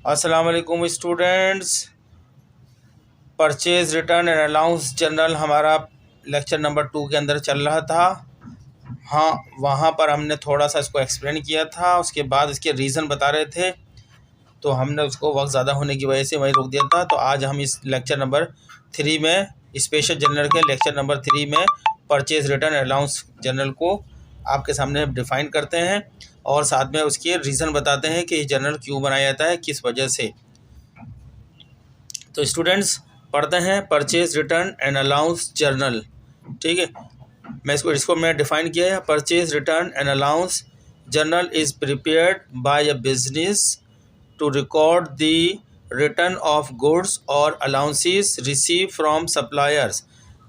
अस्सलाम वालेकुम students. Purchase return and allowance general हमारा लेक्चर नंबर 2 के अंदर चल रहा था। हाँ, वहाँ पर हमने थोड़ा सा इसको एक्सप्लेन किया था, उसके बाद इसके रीज़न बता रहे थे, तो हमने उसको वक्त ज़्यादा होने की वजह से वहीं रोक दिया था। तो आज हम इस लेक्चर नंबर 3 में, स्पेशल जनरल के लेक्चर नंबर 3 में परचेज रिटर्न अलाउंस जनरल को आपके सामने डिफ़ाइन करते हैं और साथ में उसके रीज़न बताते हैं कि ये जनरल क्यों बनाया जाता है, किस वजह से। तो स्टूडेंट्स पढ़ते हैं purchase return and allowance journal. ठीक है, मैं इसको मैं डिफ़ाइन किया है। Purchase return and allowance journal is prepared by a business to record the return of goods or allowances received from suppliers.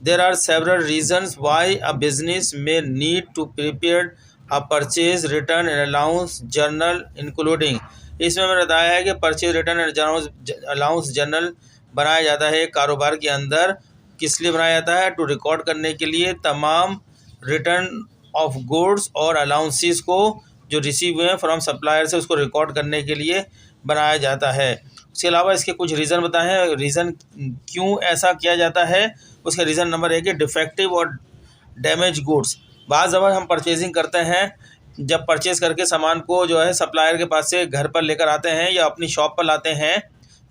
There are several reasons why a business may need to prepare a purchase return and allowance journal including। इसमें मैंने बताया है कि purchase return and allowance journal बनाया जाता है कारोबार के अंदर। किस लिए बनाया जाता है? टू रिकॉर्ड करने के लिए तमाम रिटर्न ऑफ गुड्स और अलाउंसेस को जो रिसीव हुए हैं फ्रॉम सप्लायर से, उसको रिकॉर्ड करने के लिए बनाया जाता है। उसके अलावा इसके कुछ रीज़न बताए हैं, रीज़न क्यों ऐसा किया जाता है। उसका रीज़न नंबर 1 है डिफेक्टिव और डैमेज गुड्स। बाज़ दफ़ा हम परचेजिंग करते हैं, जब परचेज़ करके सामान को जो है सप्लायर के पास से घर पर लेकर आते हैं या अपनी शॉप पर लाते हैं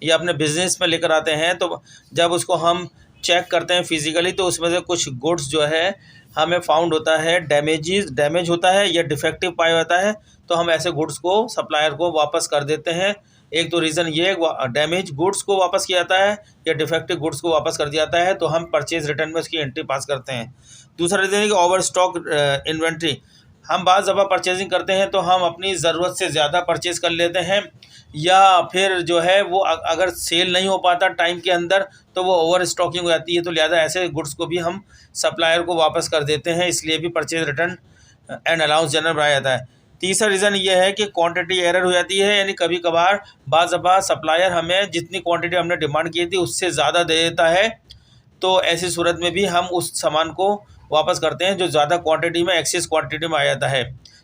या अपने बिज़नेस में लेकर आते हैं, तो जब उसको हम चेक करते हैं फिज़िकली, तो उसमें से कुछ गुड्स जो है हमें फाउंड होता है डैमेज होता है या डिफेक्टिव पाया जाता है, तो हम ऐसे गुड्स को सप्लायर को वापस कर देते हैं। एक तो रीज़न ये डैमेज गुड्स को वापस किया जाता है या डिफेक्टिव गुड्स को वापस कर दिया जाता है, तो हम परचेज रिटर्न में उसकी एंट्री पास करते हैं। दूसरा रीज़न है कि ओवर स्टॉक इन्वेंट्री। हम बाज़ दफ़ा परचेजिंग करते हैं तो हम अपनी ज़रूरत से ज़्यादा परचेज़ कर लेते हैं, या फिर जो है वो अगर सेल नहीं हो पाता टाइम के अंदर तो वो ओवर स्टॉकिंग हो जाती है, तो लिहाजा ऐसे गुड्स को भी हम सप्लायर को वापस कर देते हैं। इसलिए भी purchase return and allowance general बनाया जाता है। तीसरा रीज़न ये है कि क्वांटिटी एरर हो जाती है, यानी कभी कभार बाज़ दफ़ा सप्लायर हमें जितनी क्वांटिटी हमने डिमांड की थी उससे ज़्यादा दे देता है, तो ऐसी सूरत में भी हम उस सामान को वापस करते हैं जो ज़्यादा क्वांटिटी में, एक्सेस क्वांटिटी में आ जाता है।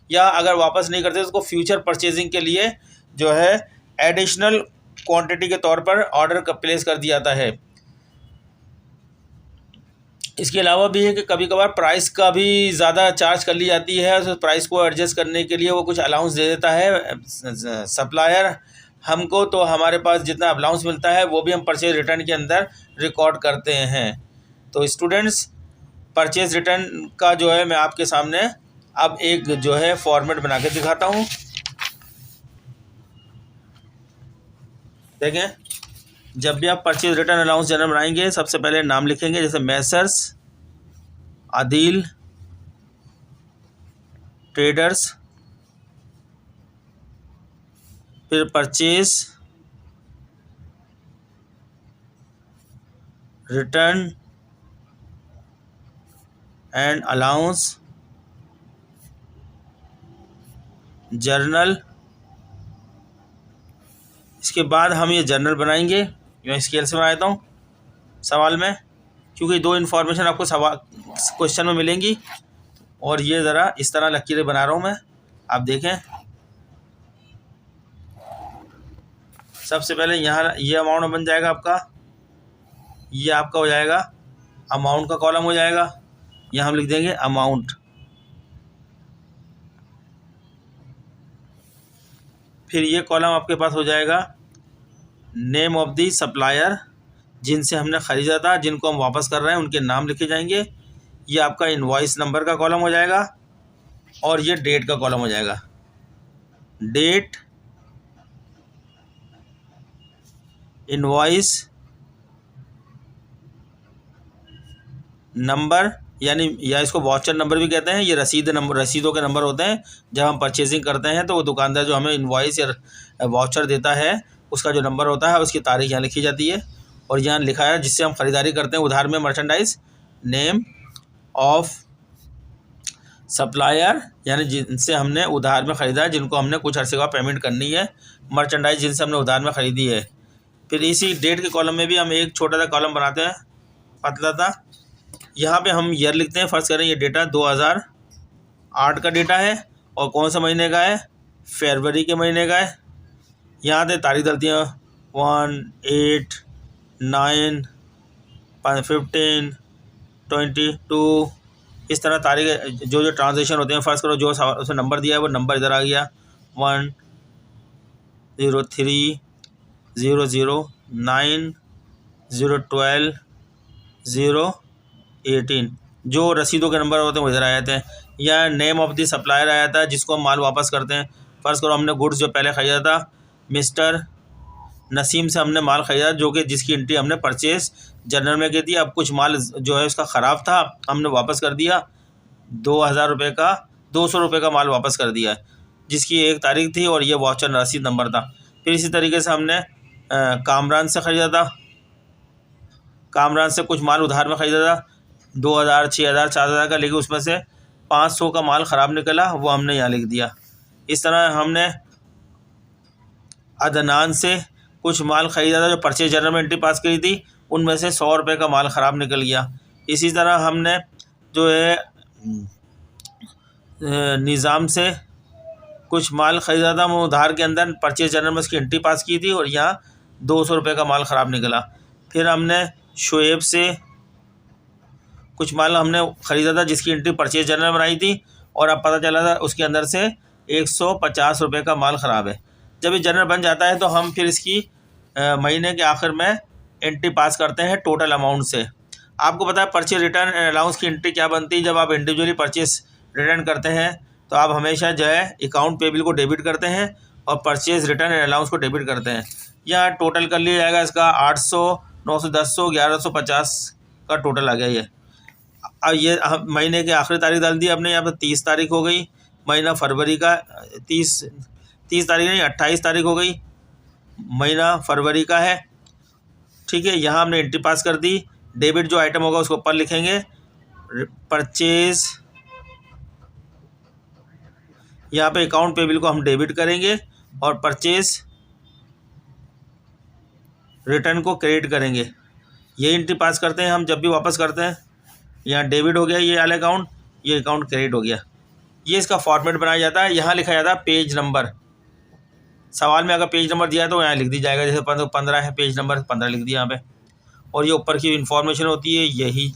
या अगर वापस नहीं करते तो उसको फ्यूचर परचेजिंग के लिए जो है एडिशनल क्वांटिटी के तौर पर ऑर्डर प्लेस कर दिया जाता है। इसके अलावा भी है कि कभी कभार प्राइस का भी ज़्यादा चार्ज कर ली जाती है, तो प्राइस को एडजस्ट करने के लिए वो कुछ अलाउंस दे देता है सप्लायर हमको, तो हमारे पास जितना अलाउंस मिलता है वो भी हम परचेज रिटर्न के अंदर रिकॉर्ड करते हैं। तो स्टूडेंट्स परचेज रिटर्न का जो है मैं आपके सामने अब एक जो है फॉर्मेट बना के दिखाता हूँ। देखें, जब भी आप परचेज रिटर्न अलाउंस जनरल बनाएंगे, सबसे पहले नाम लिखेंगे, जैसे मैसर्स आदिल ट्रेडर्स, फिर purchase return and allowance journal. इसके बाद हम ये जर्नल बनाएंगे, मैं स्केल से बनाता हूँ सवाल में, क्योंकि दो इन्फॉर्मेशन आपको सवाल क्वेश्चन में मिलेंगी, और ये ज़रा इस तरह लकीरें बना रहा हूँ मैं, आप देखें। सबसे पहले यहाँ ये अमाउंट बन जाएगा आपका, ये आपका हो जाएगा अमाउंट का कॉलम हो जाएगा, यहाँ हम लिख देंगे अमाउंट। फिर ये कॉलम आपके पास हो जाएगा नेम ऑफ दी सप्लायर, जिनसे हमने ख़रीदा था, जिनको हम वापस कर रहे हैं उनके नाम लिखे जाएंगे। ये आपका इनवॉइस नंबर का कॉलम हो जाएगा, और ये डेट का कॉलम हो जाएगा। डेट, इनवॉइस नंबर, यानी या इसको वाउचर नंबर भी कहते हैं, ये रसीदों के नंबर होते हैं। जब हम परचेजिंग करते हैं तो वो दुकानदार जो हमें इनवॉइस या वाउचर देता है, उसका जो नंबर होता है उसकी तारीख यहाँ लिखी जाती है, और यहाँ लिखा है जिससे हम ख़रीदारी करते हैं उधार में मर्चेंडाइज, नेम ऑफ सप्लायर, यानी जिनसे हमने उधार में ख़रीदा, जिनको हमने कुछ अरसे का पेमेंट करनी है, मर्चेंडाइज जिनसे हमने उधार में ख़रीदी है। फिर इसी डेट के कॉलम में भी हम एक छोटा सा कॉलम बनाते हैं, पतला सा। यहाँ पे हम ईयर लिखते हैं। फ़र्ज़ करें ये डेटा 2008 का डेटा है, और कौन सा महीने का है? फरवरी के महीने का है। यहाँ से तारीख डलती है 1, 8, 9, 15, 22, इस तरह तारीख जो ट्रांजेक्शन होते हैं। फ़र्ज़ करो जो उसमें नंबर दिया है वो नंबर इधर आ गया 10309/012/018, जो रसीदों के नंबर होते हैं वो इधर आ जाते हैं। या नेम ऑफ द सप्लायर आ जाता है जिसको हम माल वापस करते हैं। फ़र्ज़ करो हमने गुड्स जो पहले ख़रीदा था मिस्टर नसीम से हमने माल ख़रीदा, जो कि जिसकी एंट्री हमने परचेज़ जर्नल में की थी। अब कुछ माल जो है उसका ख़राब था, हमने वापस कर दिया 2000 रुपये का, 200 रुपये का माल वापस कर दिया है, जिसकी एक तारीख थी और ये वाउचर रसीद नंबर था। फिर इसी तरीके से हमने कामरान से ख़रीदा था, कामरान से कुछ माल उधार में ख़रीदा था 2000, 6000, 4000 का, लेकिन उसमें से 500 का माल ख़राब निकला, वो हमने यहाँ लिख दिया। इस तरह हमने अदनान से कुछ माल ख़रीदा था जो परचेज जर्नल में एंट्री पास करी थी, उनमें से 100 रुपये का माल ख़राब निकल गया। इसी तरह हमने जो है निज़ाम से कुछ माल ख़रीदा था, वो उधार के अंदर परचेज जर्नल में उसकी एंट्री पास की थी और यहाँ 200 रुपये का माल ख़राब निकला। फिर हमने शुएब से कुछ माल हमने ख़रीदा था जिसकी एंट्री परचेज जर्नल बनाई थी और अब पता चला था उसके अंदर से 150 रुपये का माल ख़राब है। जब ये जर्नल बन जाता है तो हम फिर इसकी महीने के आखिर में एंट्री पास करते हैं टोटल अमाउंट से। आपको पता है परचेज रिटर्न एंड अलाउंस की एंट्री क्या बनती है। जब आप इंडिविजुअली परचेज रिटर्न करते हैं तो आप हमेशा जो है अकाउंट पेबल को डेबिट करते हैं और परचेज रिटर्न एंड अलाउंस को डेबिट करते हैं। यहाँ टोटल कर लिया जाएगा इसका 800, 910, 1150 का टोटल आ गया ये। अब ये महीने की आखिरी तारीख डाल दी आपने, यहाँ पर 30 तारीख हो गई, महीना फरवरी का 30 तारीख नहीं 28 तारीख हो गई, महीना फरवरी का है। ठीक है, यहाँ हमने एंट्री पास कर दी। डेबिट जो आइटम होगा उसको ऊपर लिखेंगे, परचेज, यहाँ पे अकाउंट पेबल को हम डेबिट करेंगे और परचेज रिटर्न को क्रेडिट करेंगे। ये एंट्री पास करते हैं हम जब भी वापस करते हैं। यहाँ डेबिट हो गया ये वाला अकाउंट, ये अकाउंट क्रेडिट हो गया। ये इसका फॉर्मेट बनाया जाता है। यहाँ लिखा जाता है पेज नंबर। सवाल में अगर पेज नंबर दिया है तो यहाँ लिख दी जाएगा, जैसे 15 है पेज नंबर 15 लिख दिया यहाँ पे। और ये ऊपर की इन्फॉर्मेशन होती है, यही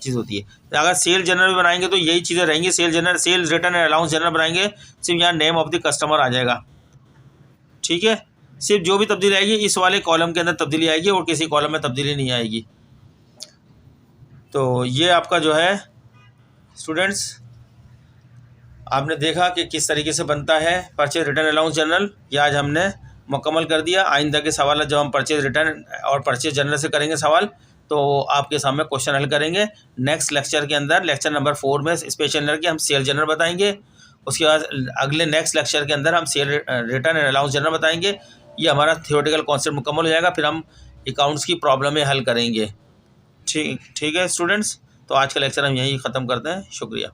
चीज़ होती है। अगर सेल जर्नल बनाएंगे तो यही चीज़ें रहेंगी। Sale journal, sales return and allowance journal बनाएंगे, सिर्फ यहाँ नेम ऑफ द कस्टमर आ जाएगा। ठीक है, सिर्फ जो भी तब्दीली आएगी इस वाले कॉलम के अंदर तब्दीली आएगी और किसी कॉलम में तब्दीली नहीं आएगी। तो ये आपका जो है स्टूडेंट्स, आपने देखा कि किस तरीके से बनता है परचेज रिटर्न अलाउंस जर्नल। ये आज हमने मुकम्मल कर दिया। आइंदा के सवाल जब हम परचेज रिटर्न और परचेज जर्नल से करेंगे सवाल, तो आपके सामने क्वेश्चन हल करेंगे। नेक्स्ट लेक्चर के अंदर, लेक्चर नंबर 4 में स्पेशल लर्नर के हम सेल जर्नल बताएंगे। उसके बाद अगले नेक्स्ट लेक्चर के अंदर हम cell return and allowance journal बताएंगे। ये हमारा थियोरेटिकल कॉन्सेप्ट मुकम्मल हो जाएगा। फिर हम अकाउंट्स की प्रॉब्लमें हल करेंगे। ठीक है स्टूडेंट्स, तो आज का लेक्चर हम यहीं ख़त्म करते हैं। शुक्रिया।